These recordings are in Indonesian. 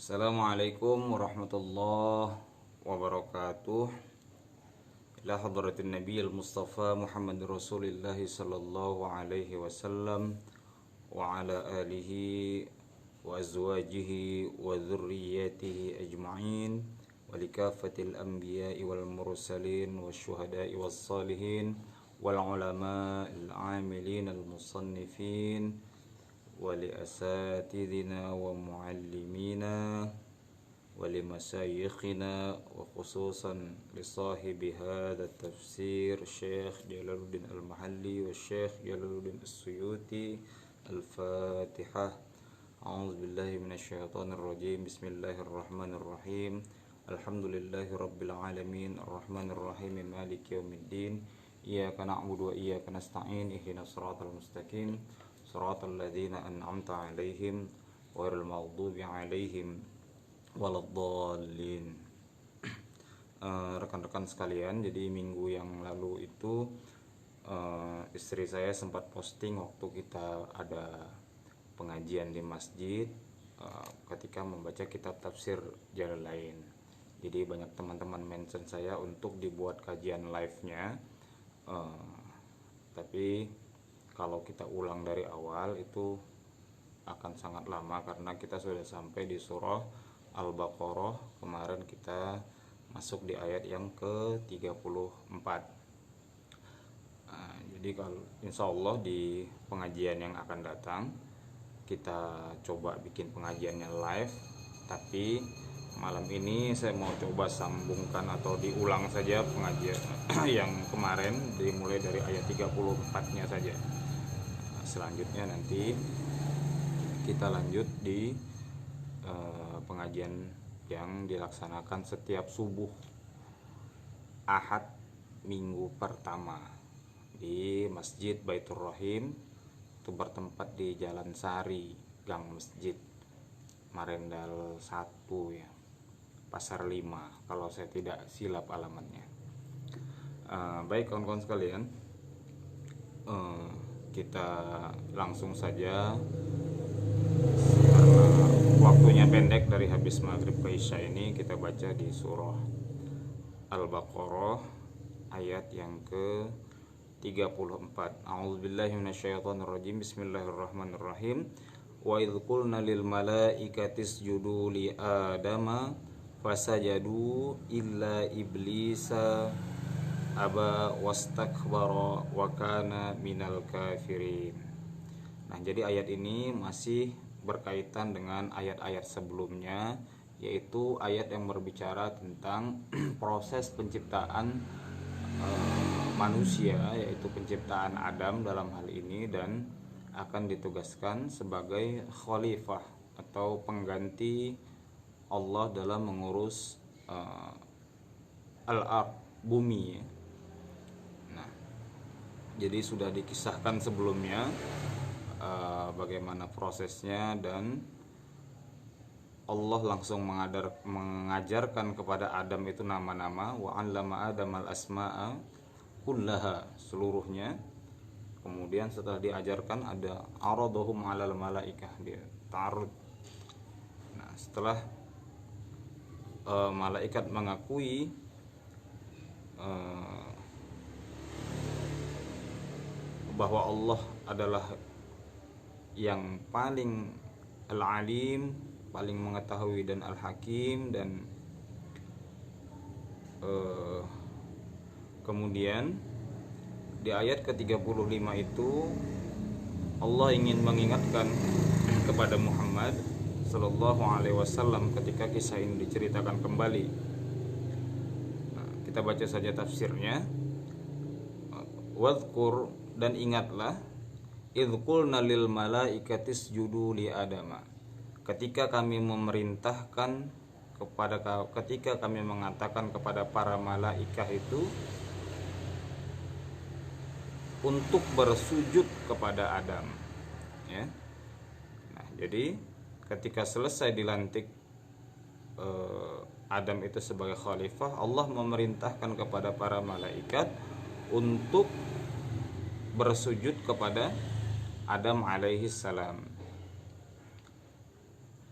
Assalamualaikum warahmatullahi wabarakatuh. Ila hadratin Nabiyil Mustafa Muhammad Rasulillah sallallahu alaihi wasallam wa ala alihi wa azwajihi wa dzurriyyatihi ajma'in wa likafatil anbiya'i wal mursalin wasyuhada'i was salihin wal ulama'il 'amilin al musannifin ولأساتذنا ومعلمينا ولمشايخنا وخصوصا لصاحب هذا التفسير الشيخ جلال الدين المحلي والشيخ جلال الدين السيوطي. الفاتحة. أعوذ بالله من الشيطان الرجيم. بسم الله الرحمن الرحيم. الحمد لله رب العالمين الرحمن الرحيم مالك يوم الدين. إياك نعبد وإياك نستعين اهدنا الصراط المستقيم Shiratal ladzina an'amta 'alaihim ghairil maghdubi 'alaihim waladdallin. Rekan-rekan sekalian, jadi minggu yang lalu itu istri saya sempat posting waktu kita ada pengajian di masjid ketika membaca kitab tafsir Jalalain. Jadi banyak teman-teman mention saya untuk dibuat kajian live-nya, tapi kalau kita ulang dari awal itu akan sangat lama karena kita sudah sampai di surah Al-Baqarah. Kemarin kita masuk di ayat yang ke-34. Jadi kalau insya Allah di pengajian yang akan datang kita coba bikin pengajiannya live, tapi malam ini saya mau coba sambungkan atau diulang saja pengajian yang kemarin, dimulai dari ayat 34-nya saja. Selanjutnya nanti kita lanjut di pengajian yang dilaksanakan setiap subuh Ahad minggu pertama di Masjid Baitur Rahim, itu bertempat di Jalan Sari, Gang Masjid Marendal 1 ya, Pasar 5 kalau saya tidak silap alamatnya. Baik kawan-kawan sekalian, kita langsung saja karena waktunya pendek, dari habis maghrib ke isya ini kita baca di surah Al-Baqarah ayat yang ke-34. A'udzubillahi minasyaitonirrajim. Bismillahirrahmanirrahim. Wa idz qulna lil malaikati isjudu li adama fasajadu illa iblisa aba wastakbara wa kana minal kafirin. Nah, jadi ayat ini masih berkaitan dengan ayat-ayat sebelumnya, yaitu ayat yang berbicara tentang proses penciptaan manusia, yaitu penciptaan Adam dalam hal ini, dan akan ditugaskan sebagai khalifah atau pengganti Allah dalam mengurus al-ard, bumi ya. Jadi sudah dikisahkan sebelumnya bagaimana prosesnya, dan Allah langsung mengajarkan kepada Adam itu nama-nama, wa 'allama Adam al-asma'a kullaha, seluruhnya. Kemudian setelah diajarkan ada aradhum 'alal malaikah, dia ta'arud. Nah, setelah malaikat mengakui bahwa Allah adalah yang paling al-alim, paling mengetahui, dan al-hakim, dan kemudian di ayat ke-35 itu Allah ingin mengingatkan kepada Muhammad sallallahu alaihi wasallam ketika kisah ini diceritakan kembali. Nah, kita baca saja tafsirnya. Wadhkur, dan ingatlah, idz qulna lil malaikati isjudu li adama, ketika kami mengatakan kepada para malaikat itu untuk bersujud kepada Adam ya. Nah, jadi ketika selesai dilantik Adam itu sebagai khalifah, Allah memerintahkan kepada para malaikat untuk bersujud kepada Adam alaihi salam.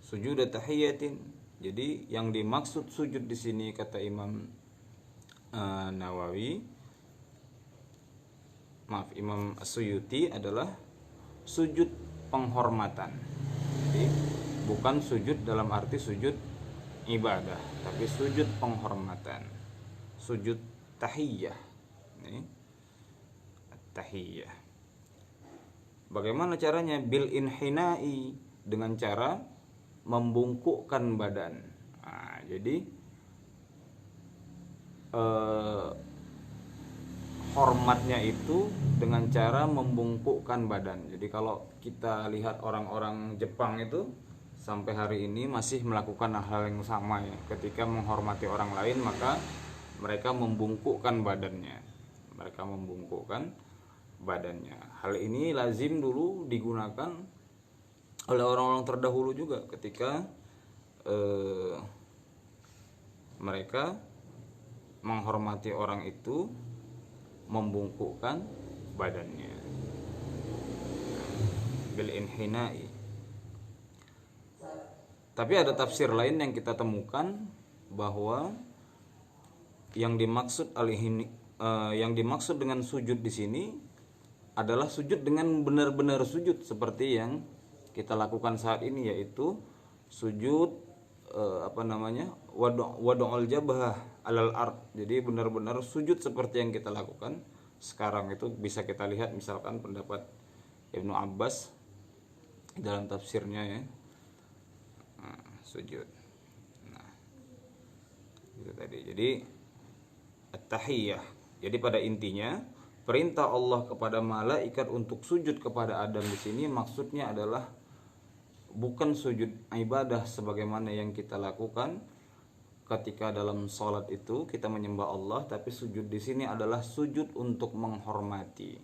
sujud tahiyatin. Jadi yang dimaksud sujud di sini kata Imam Nawawi, Imam As-Suyuti adalah sujud penghormatan. Jadi bukan sujud dalam arti sujud ibadah, tapi sujud penghormatan, sujud tahiyah. Ini tahiyah. Bagaimana caranya? Bil inhinai, dengan cara membungkukkan badan. Nah, jadi hormatnya itu dengan cara membungkukkan badan. Jadi kalau kita lihat orang-orang Jepang itu sampai hari ini masih melakukan hal yang sama ya. Ketika menghormati orang lain maka mereka membungkukkan badannya. Mereka membungkukkan badannya. Hal ini lazim dulu digunakan oleh orang-orang terdahulu juga ketika mereka menghormati orang itu membungkukkan badannya. Bil inhinai. Tapi ada tafsir lain yang kita temukan bahwa yang dimaksud dengan sujud di sini adalah sujud dengan benar-benar sujud seperti yang kita lakukan saat ini, yaitu sujud wad'ul jabhah alal ard. Jadi benar-benar sujud seperti yang kita lakukan sekarang. Itu bisa kita lihat misalkan pendapat Ibnu Abbas dalam tafsirnya ya. Sujud. Nah, itu tadi. Jadi at-tahiyah. Jadi pada intinya perintah Allah kepada malaikat untuk sujud kepada Adam di sini maksudnya adalah bukan sujud ibadah sebagaimana yang kita lakukan ketika dalam sholat itu kita menyembah Allah, tapi sujud di sini adalah sujud untuk menghormati,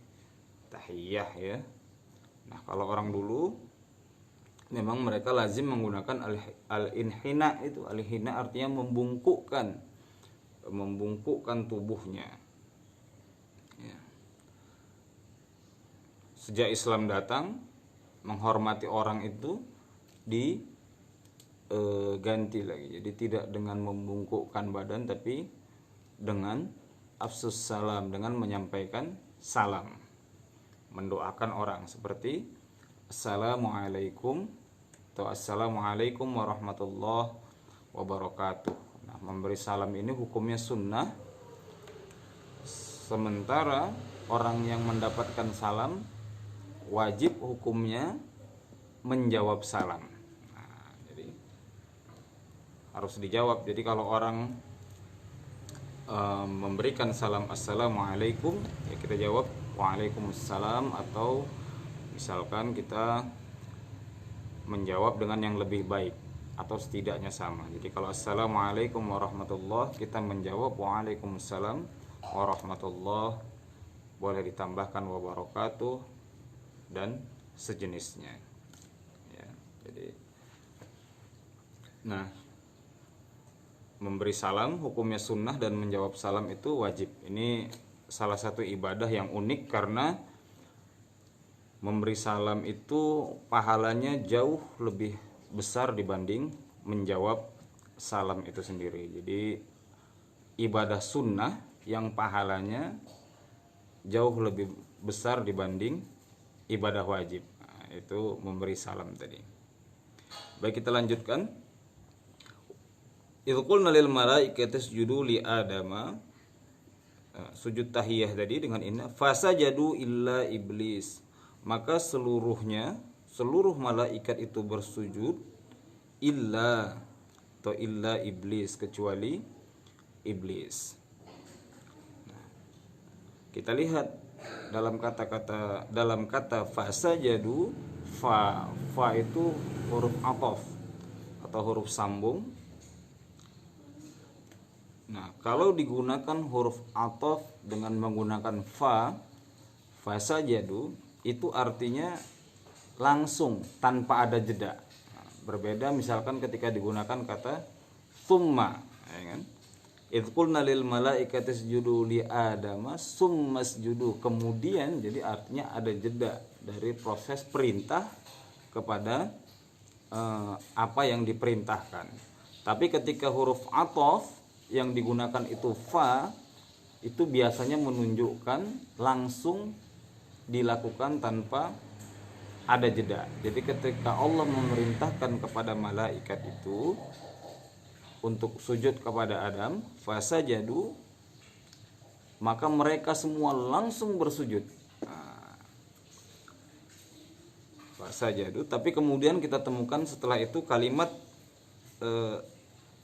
tahiyah ya. Nah, kalau orang dulu memang mereka lazim menggunakan al-inhina itu. Al-inhina artinya membungkukkan tubuhnya. Ya. Sejak Islam datang, menghormati orang itu diganti lagi. Jadi tidak dengan membungkukkan badan, tapi dengan afsus salam, dengan menyampaikan salam, mendoakan orang seperti assalamualaikum atau assalamualaikum warahmatullahi wabarakatuh. Nah, memberi salam ini hukumnya sunnah, sementara orang yang mendapatkan salam wajib hukumnya menjawab salam. Nah, jadi harus dijawab. Jadi kalau orang memberikan salam assalamualaikum, ya kita jawab waalaikumsalam, atau misalkan kita menjawab dengan yang lebih baik atau setidaknya sama. Jadi kalau assalamualaikum warahmatullahi, kita menjawab waalaikumsalam warahmatullahi, boleh ditambahkan wabarakatuh dan sejenisnya ya. Jadi nah, memberi salam hukumnya sunnah dan menjawab salam itu wajib. Ini salah satu ibadah yang unik karena memberi salam itu pahalanya jauh lebih besar dibanding menjawab salam itu sendiri. Jadi ibadah sunnah yang pahalanya jauh lebih besar dibanding ibadah wajib. Nah, itu memberi salam tadi. Baik, kita lanjutkan. Idz qulna lil malaikati isjudu li adama. Sujud tahiyah tadi dengan ini fasajadu illa iblis. Maka seluruh malaikat itu bersujud illa iblis, kecuali iblis. Nah, kita lihat dalam kata fasajadu, fa itu huruf ataf atau huruf sambung. Nah, kalau digunakan huruf ataf dengan menggunakan fasajadu, itu artinya langsung tanpa ada jeda. Nah, berbeda misalkan ketika digunakan kata summa, ya kan? Idz qulna lil malaikati isjudu li adama summa isjudu. Kemudian, jadi artinya ada jeda dari proses perintah kepada apa yang diperintahkan. Tapi ketika huruf athof yang digunakan itu fa, itu biasanya menunjukkan langsung dilakukan tanpa ada jeda. Jadi ketika Allah memerintahkan kepada malaikat itu untuk sujud kepada Adam, fasajadu, maka mereka semua langsung bersujud. Fasajadu, tapi kemudian kita temukan setelah itu kalimat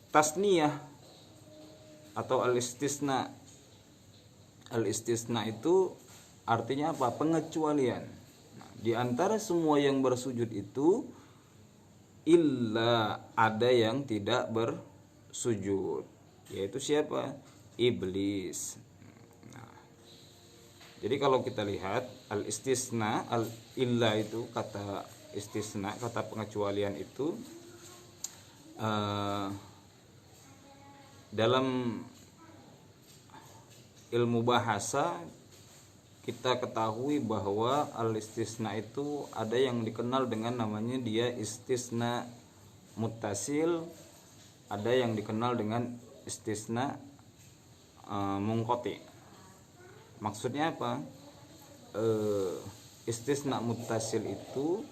tasniyah atau al-istisna. Al-istisna itu artinya apa? Pengecualian. Di antara semua yang bersujud itu illa, ada yang tidak bersujud, yaitu siapa? Iblis. Jadi kalau kita lihat al-istisna, al-illa itu kata istisna, kata pengecualian itu dalam ilmu bahasa kita ketahui bahwa al-istisna itu ada yang dikenal dengan namanya dia istisna muttasil, ada yang dikenal dengan istisna munqati. Maksudnya apa? Istisna muttasil itu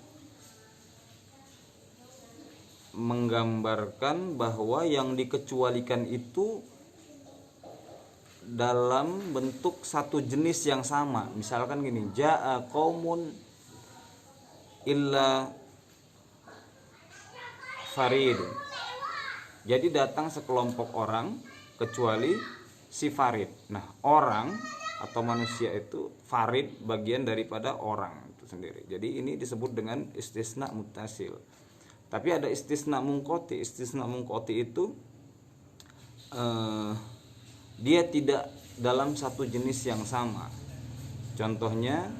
menggambarkan bahwa yang dikecualikan itu dalam bentuk satu jenis yang sama. Misalkan gini, ja'a qaumun illa farid. Jadi datang sekelompok orang kecuali si farid. Nah, orang atau manusia itu farid, bagian daripada orang itu sendiri. Jadi ini disebut dengan istisna muttasil. Tapi ada istisna munqati. Istisna munqati itu dia tidak dalam satu jenis yang sama. Contohnya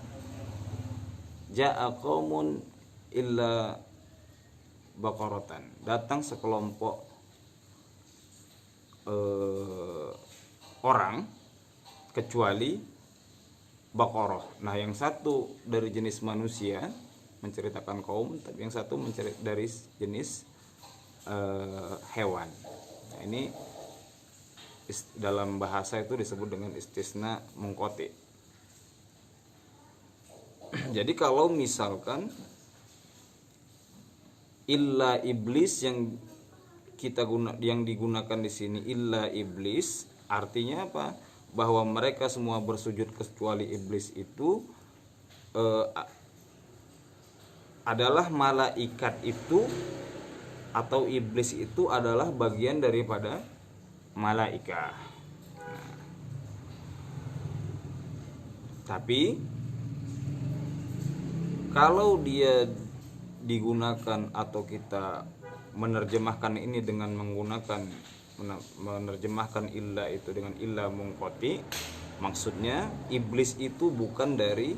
ja'a qaumun illa baqaratan. Datang sekelompok orang kecuali baqarah. Nah, yang satu dari jenis manusia menceritakan kaum, tapi yang satu dari jenis hewan. Nah, ini dalam bahasa itu disebut dengan istisna munqati. Jadi kalau misalkan illa iblis yang digunakan di sini illa iblis, artinya apa? Bahwa mereka semua bersujud kecuali iblis itu adalah malaikat itu atau iblis itu adalah bagian daripada malaikat. Nah, tapi kalau dia digunakan atau kita menerjemahkan ini dengan menerjemahkan illa itu dengan illa munqati, maksudnya iblis itu bukan dari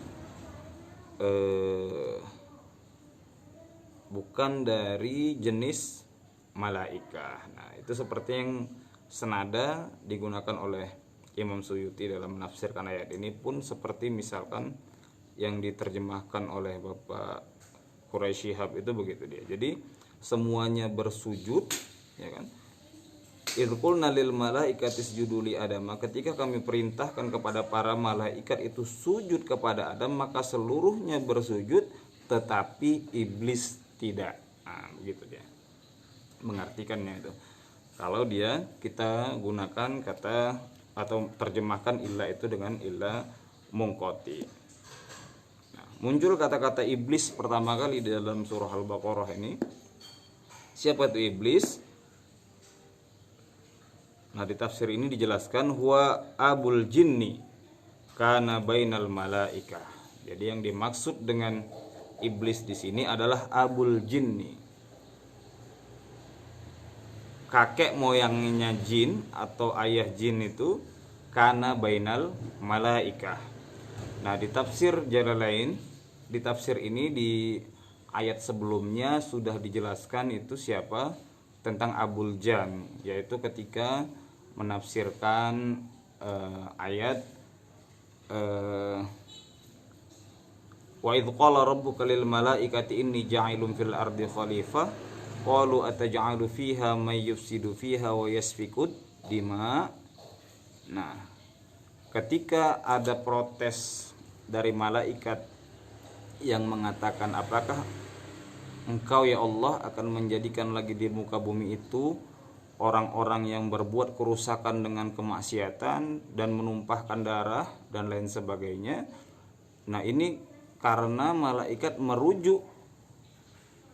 jenis malaikat. Nah, itu seperti yang senada digunakan oleh Imam Suyuti dalam menafsirkan ayat ini pun seperti misalkan yang diterjemahkan oleh Bapak Quraisy Shihab itu begitu dia. Jadi semuanya bersujud, ya kan? Idz qulna lil malaikati isjudu li Adam, ketika kami perintahkan kepada para malaikat itu sujud kepada Adam, maka seluruhnya bersujud tetapi iblis tidak. Nah, begitu dia mengartikannya itu. Kalau kita gunakan kata atau terjemahkan illa itu dengan illa munqati. Nah, muncul kata-kata iblis pertama kali di dalam surah Al-Baqarah ini. Siapa itu iblis? Nah, di tafsir ini dijelaskan huwa abul jinni kana bainal malaikah. Jadi yang dimaksud dengan iblis di sini adalah abul jinni, kakek moyangnya jin atau ayah jin itu, kana bainal malaikah. Nah, di tafsir Jalalain, di tafsir ini di ayat sebelumnya sudah dijelaskan itu siapa, tentang Abul Jan, yaitu ketika menafsirkan ayat wa idz qala rabbuka lil malaikati inni ja'ilun fil ardi khalifah qalu ataj'alu fiha may yufsidu fiha wa yasfikud dima. Nah, ketika ada protes dari malaikat yang mengatakan, apakah engkau ya Allah akan menjadikan lagi di muka bumi itu orang-orang yang berbuat kerusakan dengan kemaksiatan dan menumpahkan darah dan lain sebagainya. Nah, ini karena malaikat merujuk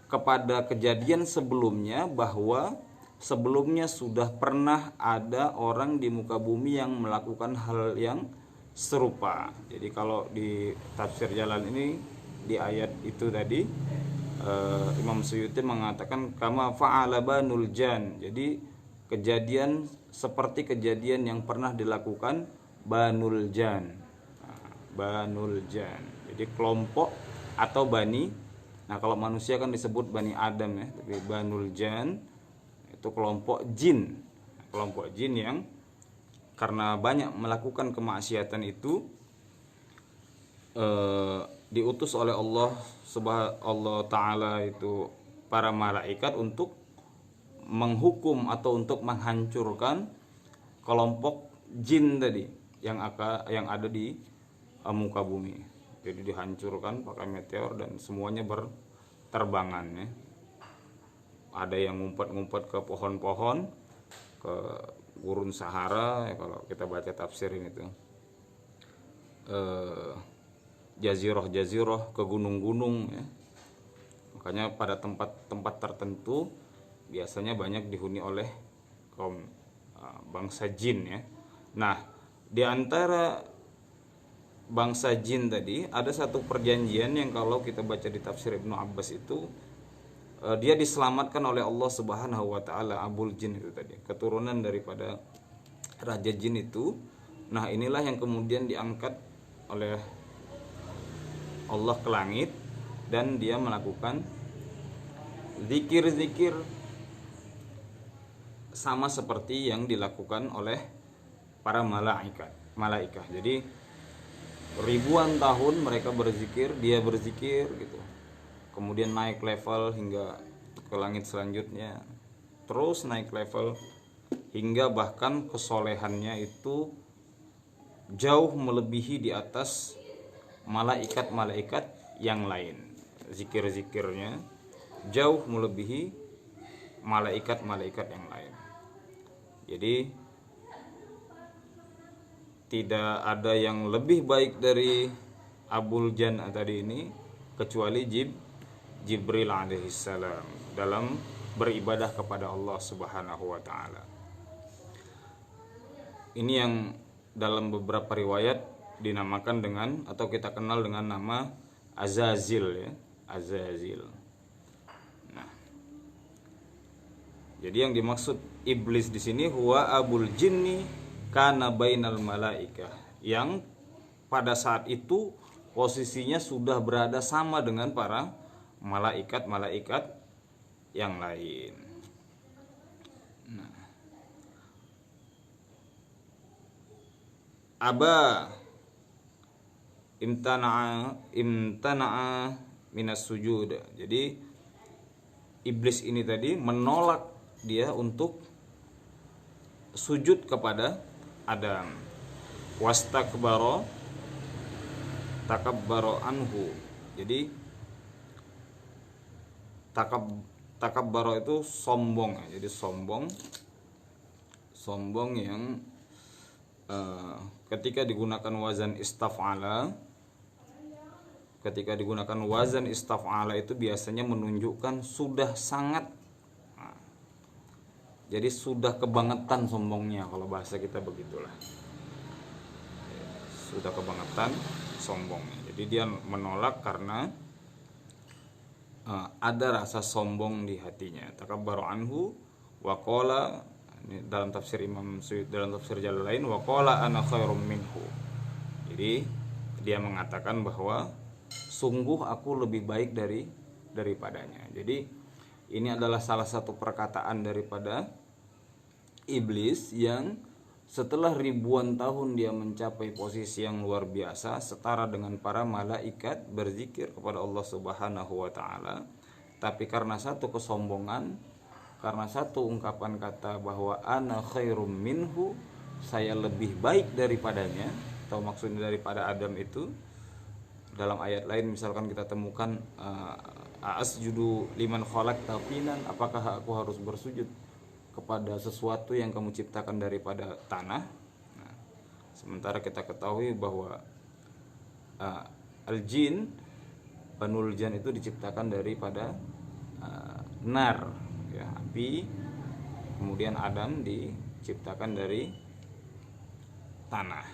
kepada kejadian sebelumnya, bahwa sebelumnya sudah pernah ada orang di muka bumi yang melakukan hal yang serupa. Jadi kalau di tafsir Jalal ini, di ayat itu tadi, Imam Suyuti mengatakan kama fa'ala banul jan. Jadi kejadian seperti kejadian yang pernah dilakukan Banul Jan. Banul Jan. Jadi kelompok atau bani. Nah, kalau manusia kan disebut Bani Adam ya, tapi Banul Jan itu kelompok jin. Kelompok jin yang karena banyak melakukan kemaksiatan itu diutus oleh Allah Subhanahu Ta'ala itu para malaikat untuk menghukum atau untuk menghancurkan kelompok jin tadi yang ada di muka bumi. Jadi dihancurkan pakai meteor dan semuanya berterbangan ya. Ada yang ngumpet-ngumpet ke pohon-pohon, ke gurun Sahara ya, kalau kita baca tafsir ini tuh. Jazirah-jazirah, ke gunung-gunung ya. Makanya pada tempat-tempat tertentu biasanya banyak dihuni oleh kaum bangsa jin ya. Nah, di antara bangsa jin tadi ada satu perjanjian yang kalau kita baca di tafsir Ibnu Abbas itu dia diselamatkan oleh Allah Subhanahu wa taala, Abul Jin itu tadi, keturunan daripada raja jin itu. Nah, inilah yang kemudian diangkat oleh Allah ke langit dan dia melakukan zikir-zikir sama seperti yang dilakukan oleh para malaikat. Jadi ribuan tahun mereka berzikir, dia berzikir gitu. Kemudian naik level hingga ke langit selanjutnya. Terus naik level hingga bahkan kesolehannya itu jauh melebihi di atas malaikat-malaikat yang lain. Zikir-zikirnya jauh melebihi malaikat-malaikat yang lain. Jadi tidak ada yang lebih baik dari Abul Jan tadi ini kecuali Jibril alaihissalam dalam beribadah kepada Allah Subhanahu wa taala. Ini yang dalam beberapa riwayat dinamakan dengan atau kita kenal dengan nama Azazil ya, Azazil. Nah, jadi yang dimaksud iblis di sini huwa abul jinni kana bainal malaikah, yang pada saat itu posisinya sudah berada sama dengan para malaikat-malaikat yang lain. Nah, aba imtana'a minas sujud. Jadi iblis ini tadi menolak dia untuk sujud kepada Adam. Wastakbara takabbara anhu. Jadi takabbara itu sombong ya. Jadi sombong yang ketika digunakan wazan istaf'ala, itu biasanya menunjukkan sudah sangat, jadi sudah kebangetan sombongnya, kalau bahasa kita begitulah, sudah kebangetan sombongnya. Jadi dia menolak karena ada rasa sombong di hatinya. Takabbaru anhu wa qala, ini dalam tafsir Imam Suyuti, dalam tafsir Jalalain, wa qala ana khairum minhu. Jadi dia mengatakan bahwa sungguh aku lebih baik daripadanya. Jadi ini adalah salah satu perkataan daripada iblis yang setelah ribuan tahun dia mencapai posisi yang luar biasa setara dengan para malaikat berzikir kepada Allah Subhanahu wa taala. tapi karena satu kesombongan, karena satu ungkapan kata bahwa ana khairum minhu, saya lebih baik daripadanya, atau maksudnya daripada Adam itu. Dalam ayat lain misalkan kita temukan asjudu liman khalaqta tinan, apakah aku harus bersujud kepada sesuatu yang kamu ciptakan daripada tanah. Nah, sementara kita ketahui bahwa al-jin, Banul Jan itu diciptakan daripada nar, ya, api. Kemudian Adam diciptakan dari tanah.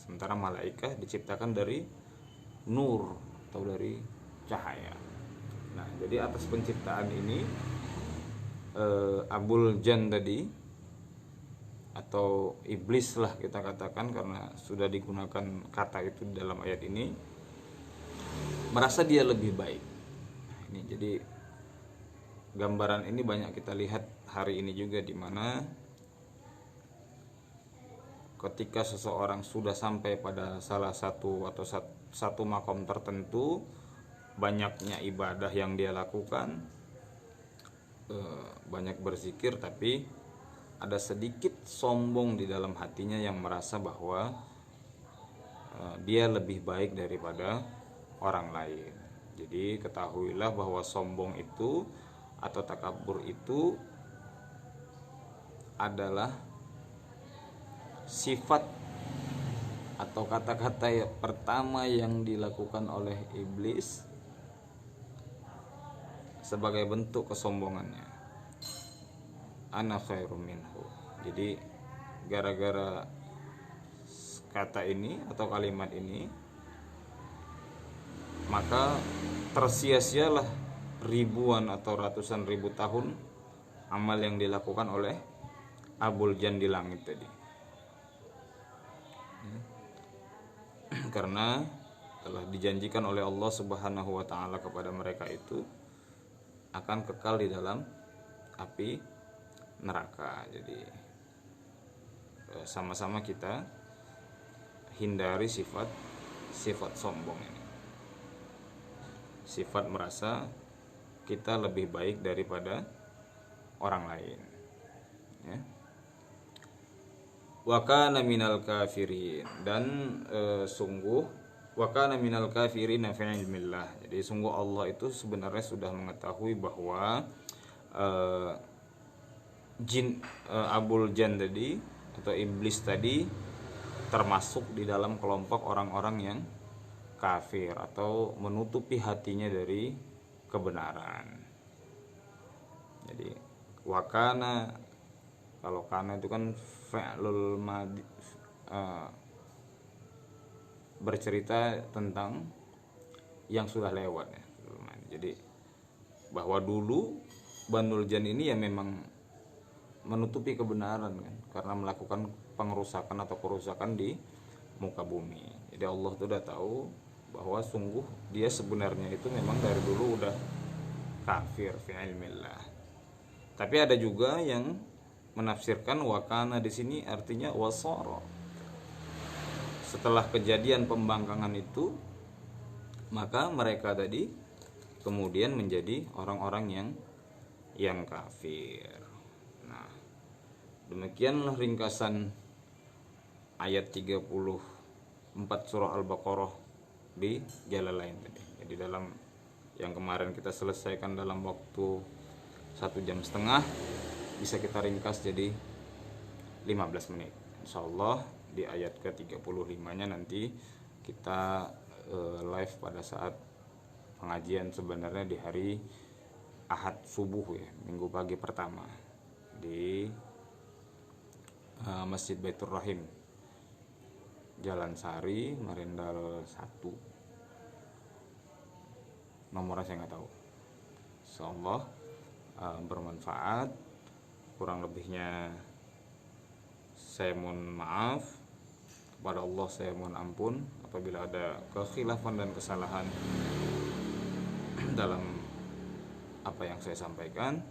Sementara malaikat diciptakan dari nur atau dari cahaya. Nah, jadi atas penciptaan ini Abul Jan tadi, atau iblis lah kita katakan karena sudah digunakan kata itu dalam ayat ini, merasa dia lebih baik. Nah, ini jadi gambaran ini banyak kita lihat hari ini juga, di mana ketika seseorang sudah sampai pada salah satu atau satu makom tertentu, banyaknya ibadah yang dia lakukan, banyak berzikir, tapi ada sedikit sombong di dalam hatinya yang merasa bahwa dia lebih baik daripada orang lain. Jadi ketahuilah bahwa sombong itu atau takabur itu adalah sifat atau kata-kata pertama yang dilakukan oleh iblis sebagai bentuk kesombongannya. Ana khairum minhu. Jadi gara-gara kata ini atau kalimat ini, maka tersia-sialah ribuan atau ratusan ribu tahun amal yang dilakukan oleh Abul Jan di langit tadi. Karena telah dijanjikan oleh Allah Subhanahu wa taala kepada mereka itu akan kekal di dalam api neraka. Jadi sama-sama kita hindari sifat sombong ini. Sifat merasa kita lebih baik daripada orang lain, ya. Wa kana minal kafirin, dan sungguh wa kana minal kafirin fi ilmillah. Jadi sungguh Allah itu sebenarnya sudah mengetahui bahwa Abul Jan tadi atau iblis tadi termasuk di dalam kelompok orang-orang yang kafir atau menutupi hatinya dari kebenaran. Jadi wakana, kalau kana itu kan fi'lul madi, bercerita tentang yang sudah lewat, ya. Jadi bahwa dulu Banul Jan ini ya memang menutupi kebenaran kan, karena melakukan pengerusakan atau kerusakan di muka bumi. Jadi Allah itu udah tahu bahwa sungguh dia sebenarnya itu memang dari dulu udah kafir fi ilmillah. Tapi ada juga yang menafsirkan wakana di sini artinya wasara. Setelah kejadian pembangkangan itu, maka mereka tadi kemudian menjadi orang-orang yang kafir. Nah, demikianlah ringkasan ayat 34 surah Al-Baqarah di Jalalain tadi. Jadi dalam yang kemarin kita selesaikan dalam waktu 1,5 jam, bisa kita ringkas jadi 15 menit. Insyaallah di ayat ke-35-nya nanti kita live pada saat pengajian sebenarnya di hari Ahad subuh, ya, minggu pagi pertama di Masjid Baitur Rahim, Jalan Sari, Marindal 1. Nomornya saya nggak tahu. Insyaallah bermanfaat. Kurang lebihnya saya mohon maaf, kepada Allah saya mohon ampun apabila ada kekhilafan dan kesalahan dalam apa yang saya sampaikan.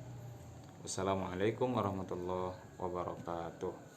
Wassalamualaikum warahmatullahi wabarakatuh.